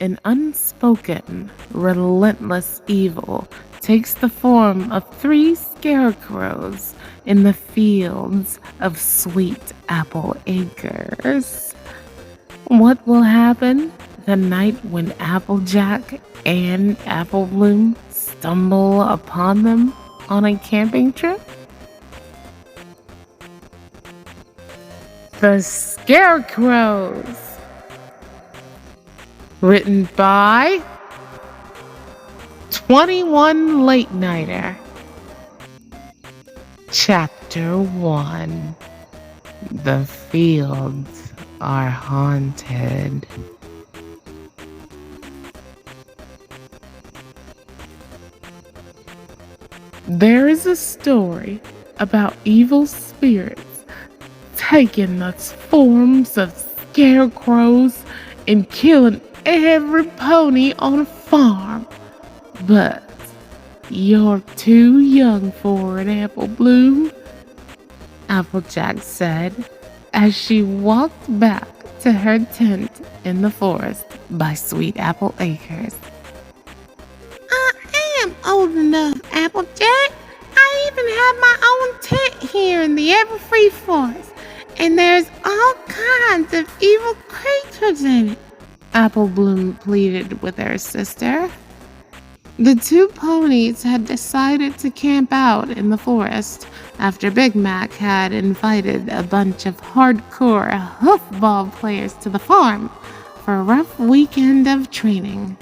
An unspoken, relentless evil takes the form of 3 scarecrows in the fields of Sweet Apple Acres. What will happen the night when Applejack and Applebloom stumble upon them on a camping trip? The Scarecrows. Written by 21 Late Nighter. Chapter 1. The fields are haunted. There is a story about evil spirits taking the forms of scarecrows and killing every pony on a farm. But you're too young for it, Applebloom, Applejack said as she walked back to her tent in the forest by Sweet Apple Acres. I am old enough, Applejack. I even have my own tent here in the Everfree Forest, and there's all kinds of evil creatures in it, Applebloom pleaded with her sister. The 2 ponies had decided to camp out in the forest after Big Mac had invited a bunch of hardcore hoofball players to the farm for a rough weekend of training,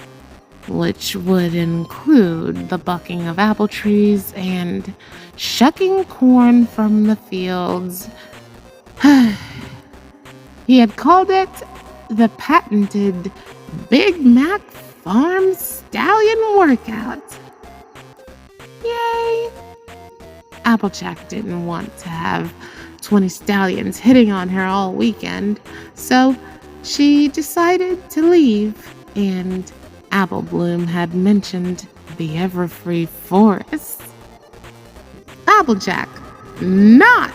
which would include the bucking of apple trees and shucking corn from the fields. He had called it the patented Big Mac Farm Stallion Workout. Yay! Applejack didn't want to have 20 stallions hitting on her all weekend, so she decided to leave, and Applebloom had mentioned the Everfree Forest. Applejack, not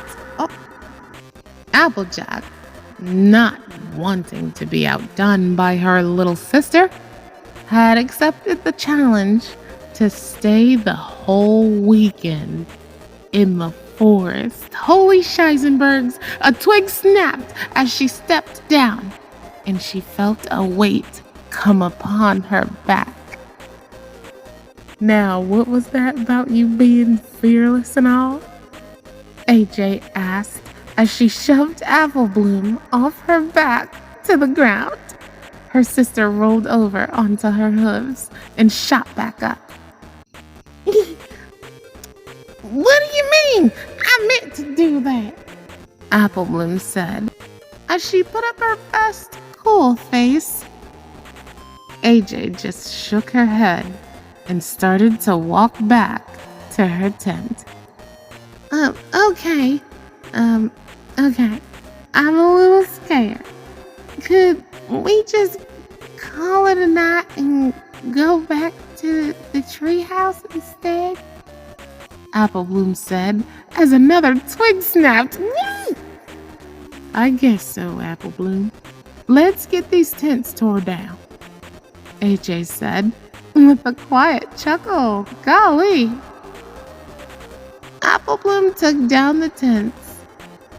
wanting to be outdone by her little sister, had accepted the challenge to stay the whole weekend in the forest. Holy Scheisenbergs, a twig snapped as she stepped down, and she felt a weight come upon her back. Now, what was that about you being fearless and all? AJ asked as she shoved Applebloom off her back to the ground. Her sister rolled over onto her hooves and shot back up. What do you mean? I meant to do that, Applebloom said as she put up her best cool face. AJ just shook her head and started to walk back to her tent. Okay. Okay. I'm a little scared. Could we just call it a night and go back to the treehouse instead? Applebloom said as another twig snapped. Whee! I guess so, Applebloom. Let's get these tents tore down, AJ said with a quiet chuckle. Golly! Applebloom took down the tents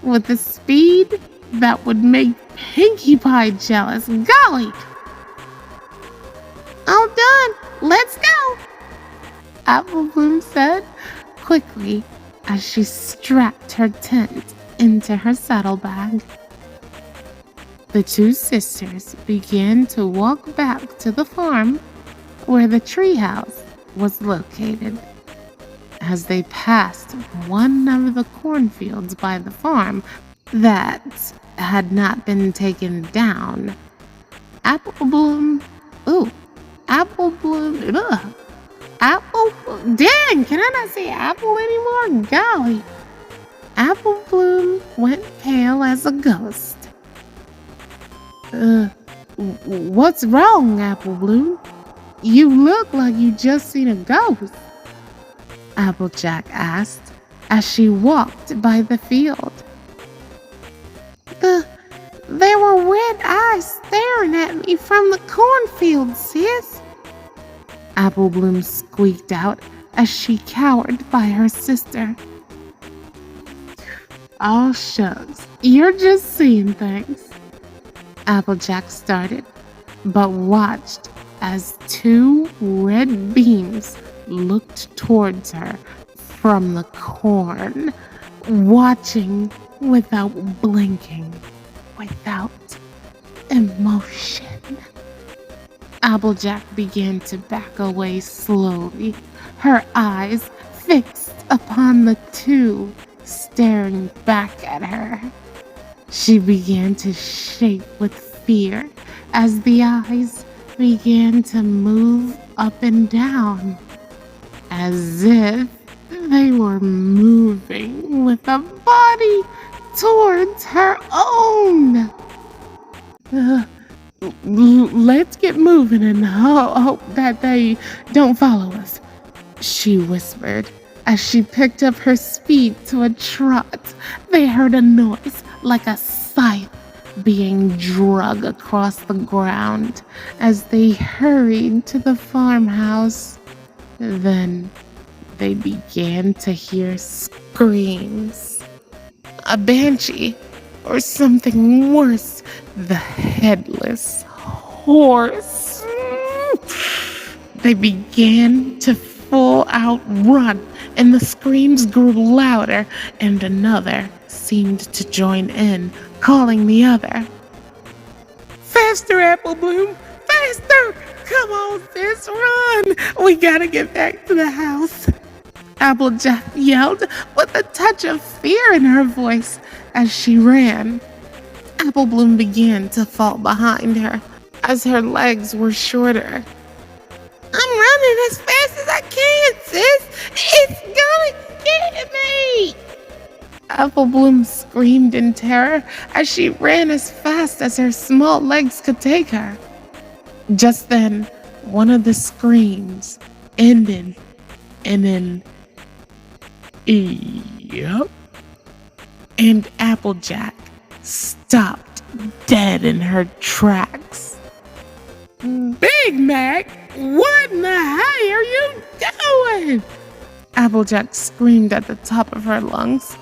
with a speed that would make Pinkie Pie jealous. Golly! All done. Let's go, Applebloom said quickly as she strapped her tent into her saddlebag. The 2 sisters began to walk back to the farm where the treehouse was located. As they passed one of the cornfields by the farm that had not been taken down, Applebloom, dang, can I not say apple anymore? Golly. Applebloom went pale as a ghost. What's wrong, Applebloom? You look like you just seen a ghost, Applejack asked as she walked by the field. There were red eyes staring at at me from the cornfield, sis," Applebloom squeaked out as she cowered by her sister. "Oh, shucks, you're just seeing things," Applejack started, but watched as two red beams looked towards her from the corn, watching without blinking, without emotion. Applejack began to back away slowly, her eyes fixed upon the two staring back at her. She began to shake with fear as the eyes began to move up and down, as if they were moving with a body towards her own. Let's get moving and hope that they don't follow us," she whispered as she picked up her speed to a trot. They heard a noise like a scythe being dragged across the ground as they hurried to the farmhouse. Then they began to hear screams. A banshee, or something worse, the headless horse. They began to full out run, and the screams grew louder, and another seemed to join in, calling the other. "Faster, Applebloom! Faster! Come on, sis, run! We gotta get back to the house!" Applejack yelled with a touch of fear in her voice as she ran. Applebloom began to fall behind her as her legs were shorter. "I'm running as fast as I can, sis. It's gonna get me!" Applebloom screamed in terror as she ran as fast as her small legs could take her. Just then, one of the screams ended in an "Yep," and Applejack stopped dead in her tracks. "Big Mac, what in the hey are you doing?" Applejack screamed at the top of her lungs.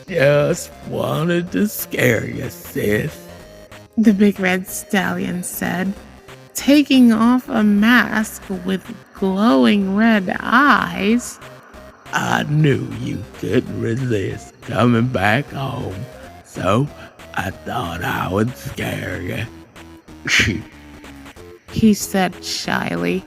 "Just wanted to scare you, sis," the big red stallion said, taking off a mask with glowing red eyes. "I knew you couldn't resist coming back home, so I thought I would scare you." He said shyly.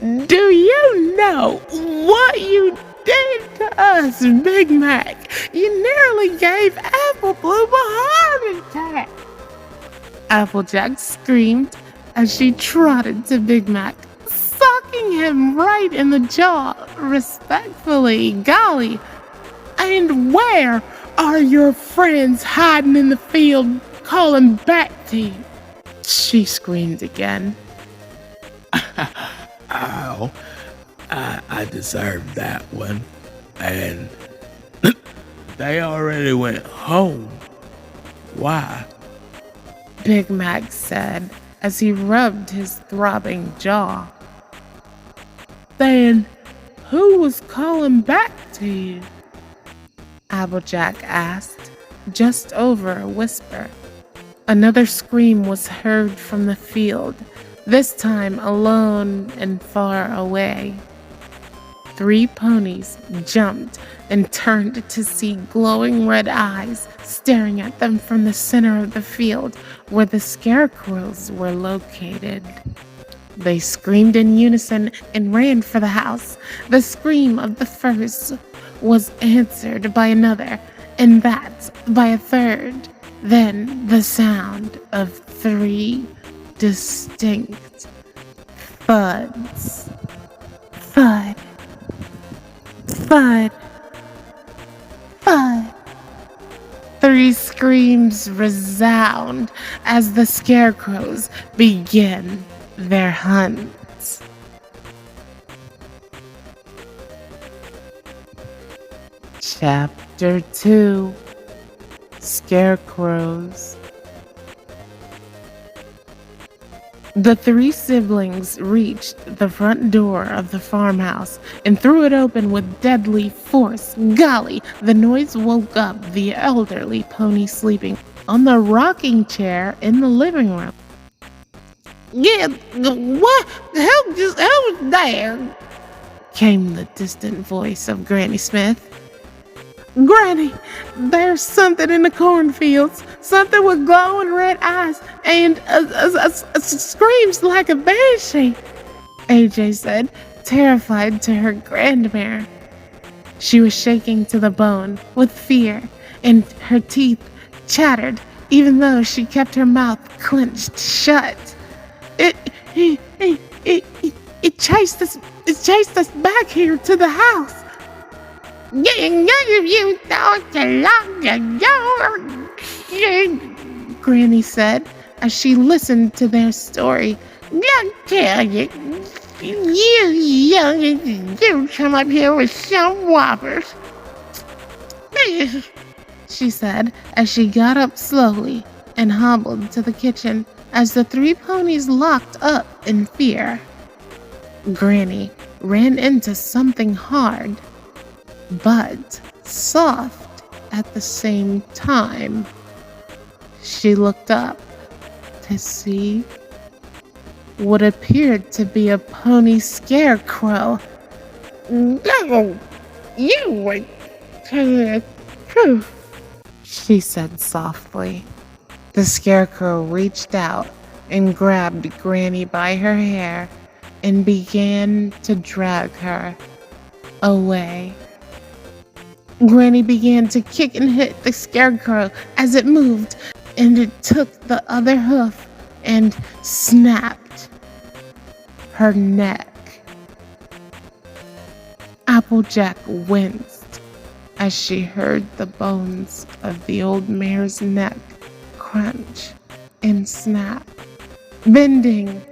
"Do you know what you did to us, Big Mac? You nearly gave Applebloom a heart attack." Applejack screamed as she trotted to Big Mac, socking him right in the jaw respectfully. "Golly, and where are your friends hiding in the field calling back to you?" she screamed again. Ow, I deserved that one. And they already went home. Why? Big Mac said as he rubbed his throbbing jaw. "Then who was calling back to you?" Applejack asked, just over a whisper. Another scream was heard from the field, this time alone and far away. 3 ponies jumped and turned to see glowing red eyes staring at them from the center of the field where the Scarecrows were located. They screamed in unison and ran for the house. The scream of the first was answered by another, and that by a third. Then the sound of 3 distinct thuds. Thud. Thud. Thud. 3 screams resound as the Scarecrows begin their hunt. Chapter 2: Scarecrows. The three siblings reached the front door of the farmhouse and threw it open with deadly force. Golly, the noise woke up the elderly pony sleeping on the rocking chair in the living room. Yeah, what? Who was there? Came the distant voice of Granny Smith. Granny, there's something in the cornfields. Something with glowing red eyes and screams like a banshee, AJ said, terrified to her grandmare. She was shaking to the bone with fear, and her teeth chattered even though she kept her mouth clenched shut. It chased us back here to the house. You thought Granny said as she listened to their story. I tell you, you come up here with some whoppers. She said as she got up slowly and hobbled to the kitchen as the three ponies locked up in fear. Granny ran into something hard, but soft at the same time. She looked up to see what appeared to be a pony scarecrow. No, you were telling the truth, she said softly. The scarecrow reached out and grabbed Granny by her hair and began to drag her away. Granny began to kick and hit the scarecrow as it moved, and it took the other hoof and snapped her neck. Applejack winced as she heard the bones of the old mare's neck crunch and snap, bending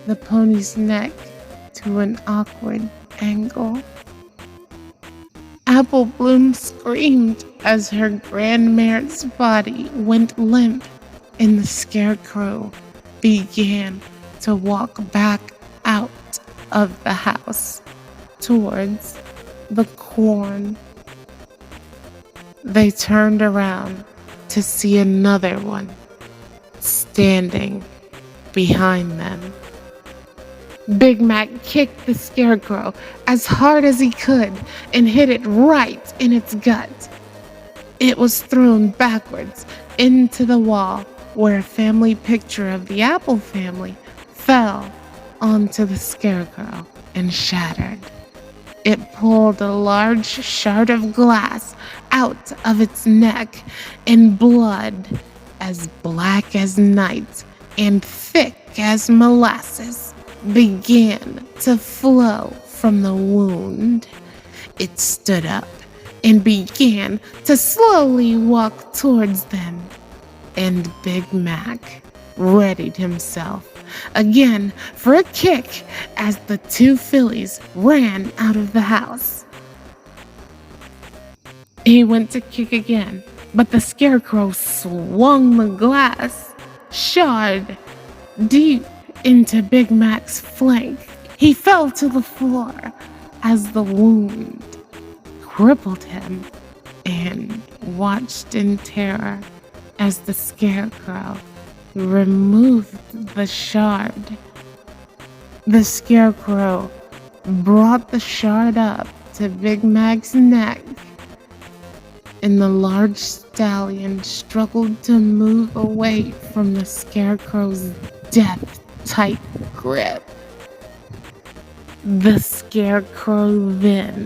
the pony's neck to an awkward angle. Applebloom screamed as her grandmare's body went limp, and the scarecrow began to walk back out of the house towards the corn. They turned around to see another one standing behind them. Big Mac kicked the scarecrow as hard as he could and hit it right in its gut. It was thrown backwards into the wall where a family picture of the Apple family fell onto the scarecrow and shattered. It pulled a large shard of glass out of its neck, and blood as black as night and thick as molasses began to flow from the wound. It stood up and began to slowly walk towards them, and Big Mac readied himself again for a kick as the two fillies ran out of the house. He went to kick again, but the scarecrow swung the glass shard deep into Big Mac's flank. He fell to the floor as the wound crippled him and watched in terror as the scarecrow removed the shard. The scarecrow brought the shard up to Big Mac's neck, and the large stallion struggled to move away from the scarecrow's death-tight grip. The scarecrow then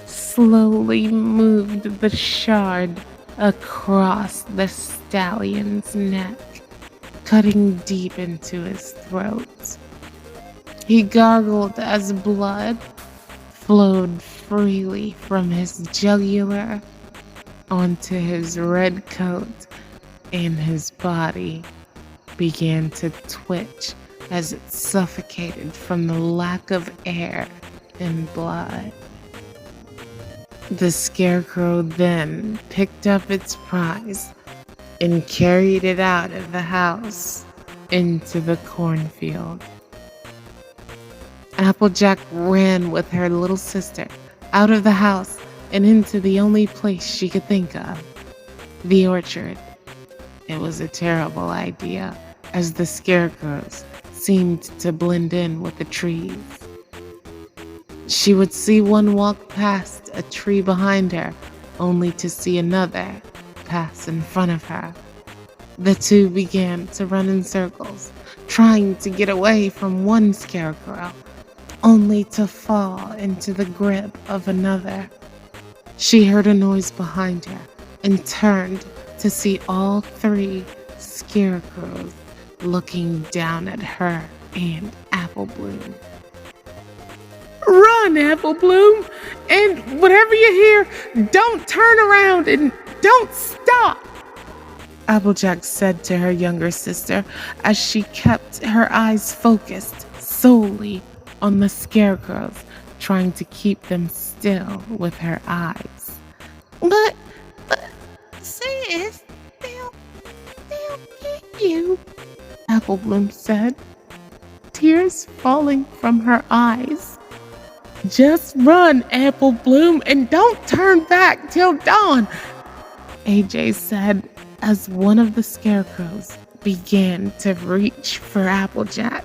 slowly moved the shard across the stallion's neck, cutting deep into his throat. He gargled as blood flowed freely from his jugular onto his red coat, and his body began to twitch as it suffocated from the lack of air and blood. The scarecrow then picked up its prize and carried it out of the house into the cornfield. Applejack ran with her little sister out of the house and into the only place she could think of, the orchard. It was a terrible idea, as the scarecrows seemed to blend in with the trees. She would see one walk past a tree behind her, only to see another pass in front of her. The two began to run in circles, trying to get away from one scarecrow, only to fall into the grip of another. She heard a noise behind her and turned to see all three scarecrows looking down at her and Applebloom. Run, Applebloom, and whatever you hear, don't turn around and don't stop, Applejack said to her younger sister as she kept her eyes focused solely on the scarecrows, trying to keep them still with her eyes. But sis, they'll get you, Applebloom said, tears falling from her eyes. Just run, Applebloom, and don't turn back till dawn, AJ said as one of the scarecrows began to reach for Applejack.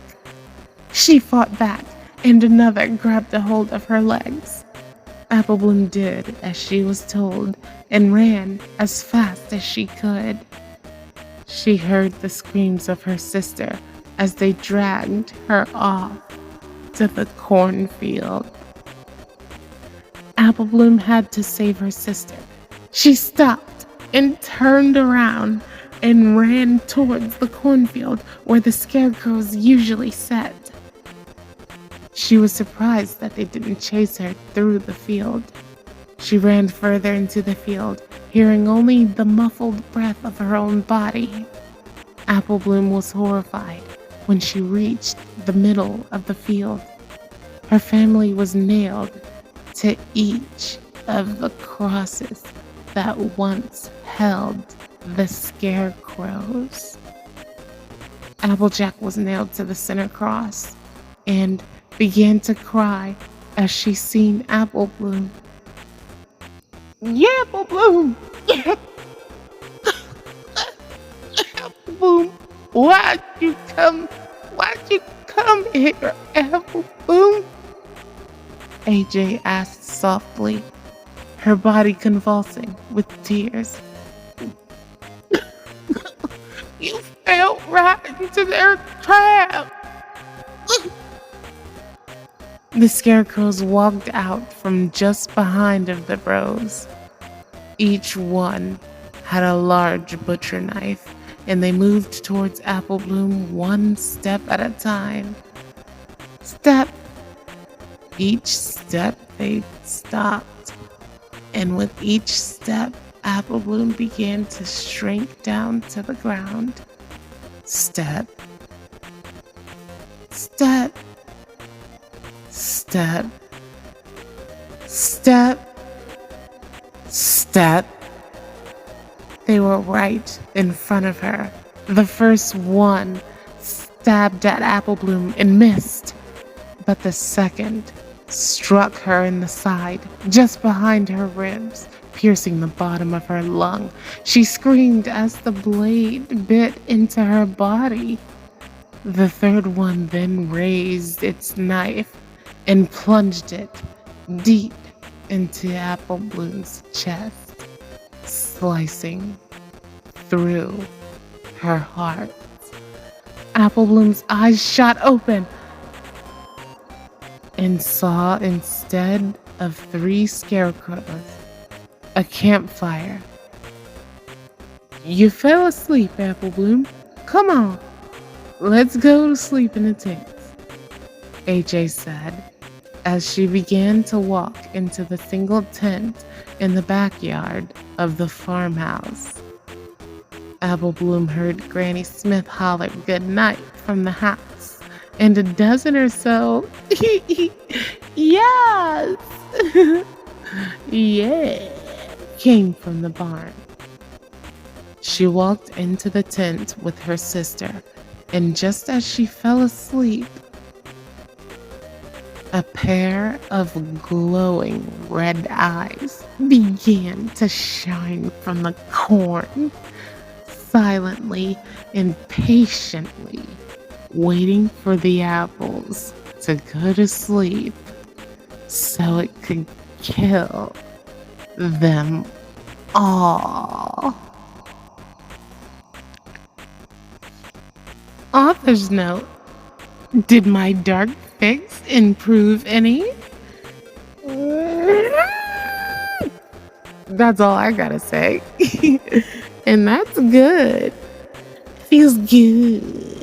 She fought back, and another grabbed a hold of her legs. Applebloom did as she was told and ran as fast as she could. She heard the screams of her sister as they dragged her off to the cornfield. Applebloom had to save her sister. She stopped and turned around and ran towards the cornfield where the scarecrows usually sat. She was surprised that they didn't chase her through the field. She ran further into the field, hearing only the muffled breath of her own body. Applebloom was horrified when she reached the middle of the field. Her family was nailed to each of the crosses that once held the scarecrows. Applejack was nailed to the center cross and began to cry as she seen Applebloom. Yeah, Applebloom. Applebloom, why'd you come here, Applebloom? AJ asked softly, her body convulsing with tears. You fell right into their trap. The scarecrows walked out from just behind of the bros. Each one had a large butcher knife, and they moved towards Applebloom one step at a time. Step. Each step they stopped, and with each step, Applebloom began to shrink down to the ground. Step. Step. Step. Step. Step. They were right in front of her. The first one stabbed at Applebloom and missed, but the second struck her in the side, just behind her ribs, piercing the bottom of her lung. She screamed as the blade bit into her body. The third one then raised its knife and plunged it deep into Applebloom's chest, slicing through her heart. Applebloom's eyes shot open and saw, instead of 3 scarecrows, a campfire. You fell asleep, Applebloom. Come on, let's go to sleep in the tents, AJ said, as she began to walk into the single tent in the backyard of the farmhouse. Applebloom heard Granny Smith holler good night from the house, and a dozen or so yes yeah came from the barn. She walked into the tent with her sister And just as she fell asleep, a pair of glowing red eyes began to shine from the corn, silently and patiently waiting for the apples to go to sleep so it could kill them all. Author's note: did my dark fix improve any? That's all I gotta say. And that's good. Feels good.